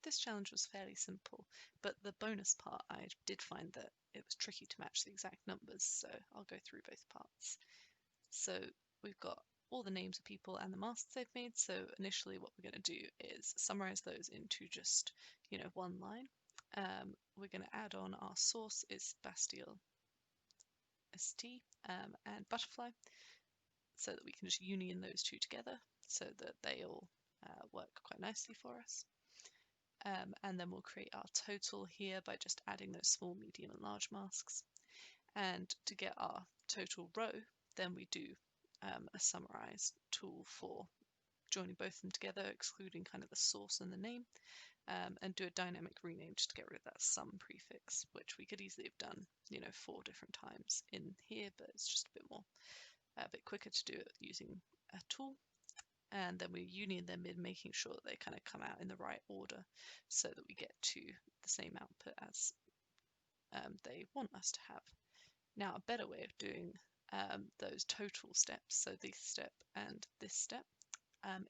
this challenge was fairly simple, but the bonus part, I did find that it was tricky to match the exact numbers, so I'll go through both parts. So we've got all the names of people and the masks they've made, so initially what we're going to do is summarize those into just, one line. We're going to add on our source is Bastille ST and Butterfly, so that we can just union those two together so that they all work quite nicely for us. And then we'll create our total here by just adding those small, medium and large masks. And to get our total row, then we do a summarize tool for joining both of them together, excluding kind of the source and the name, and do a dynamic rename just to get rid of that sum prefix, which we could easily have done, 4 different times in here, but it's just a bit quicker to do it using a tool. And then we union them in, making sure that they kind of come out in the right order so that we get to the same output as they want us to have. Now, a better way of doing those total steps, so this step and this step,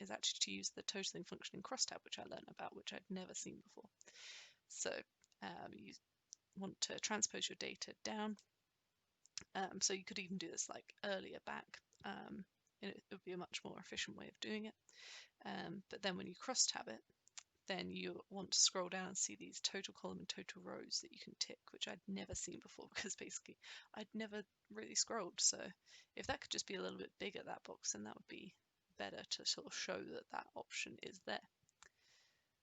is actually to use the totaling function in Crosstab, which I learned about, which I'd never seen before. So you want to transpose your data down. So you could even do this like earlier back. It would be a much more efficient way of doing it. But then when you crosstab it, then you want to scroll down and see these total column and total rows that you can tick, which I'd never seen before because basically I'd never really scrolled. So if that could just be a little bit bigger, that box, then that would be better to sort of show that that option is there.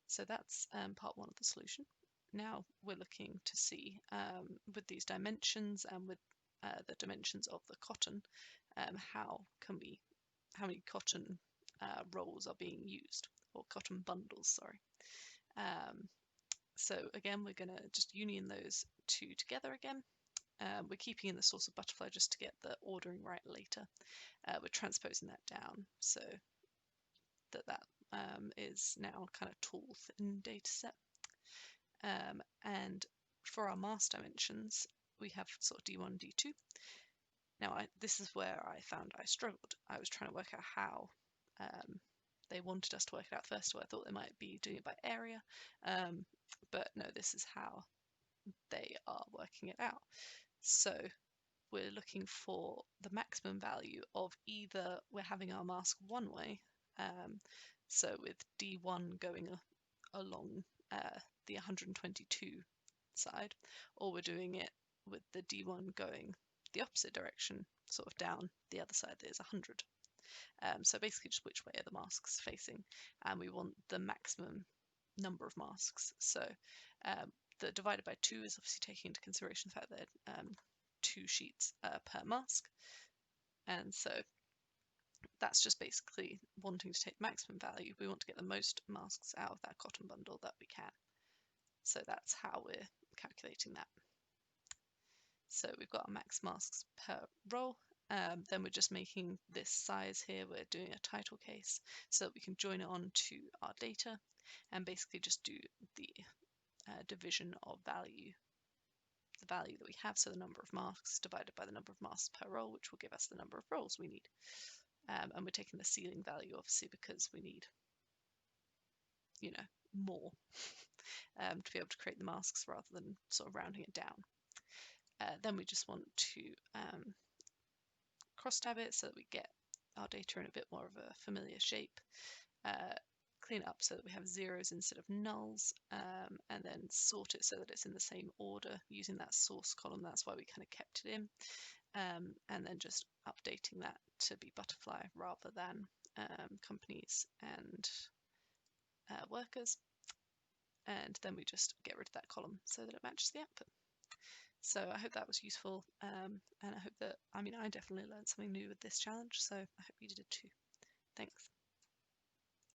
So that's part 1 of the solution. Now we're looking to see with these dimensions and with the dimensions of the cotton, how many cotton rolls are being used, or cotton bundles, sorry. So again, we're going to just union those two together again. We're keeping in the source of Butterfly just to get the ordering right later. We're transposing that down so that is now kind of tall thin data set. And for our mask dimensions, we have sort of D1, D2. Now, this is where I found I struggled. I was trying to work out how they wanted us to work it out first, so I thought they might be doing it by area, but no, this is how they are working it out. So we're looking for the maximum value of either we're having our mask one way, so with D1 going along the 122 side, or we're doing it with the D1 going the opposite direction, sort of down the other side that is 100. So basically just which way are the masks facing, and we want the maximum number of masks. So the divided by 2 is obviously taking into consideration the fact that 2 sheets per mask, and so that's just basically wanting to take maximum value. We want to get the most masks out of that cotton bundle that we can. So that's how we're calculating that. So we've got our max masks per roll. Then we're just making this size here, we're doing a title case so that we can join it on to our data and basically just do the division of value, the value that we have, so the number of masks divided by the number of masks per roll, which will give us the number of rolls we need. And we're taking the ceiling value obviously because we need, more to be able to create the masks rather than sort of rounding it down. Then we just want to crosstab it so that we get our data in a bit more of a familiar shape, clean it up so that we have zeros instead of nulls, and then sort it so that it's in the same order using that source column. That's why we kind of kept it in, and then just updating that to be butterfly rather than companies and workers, and then we just get rid of that column so that it matches the output. So I hope that was useful, and I hope that, I definitely learned something new with this challenge, so I hope you did too. Thanks.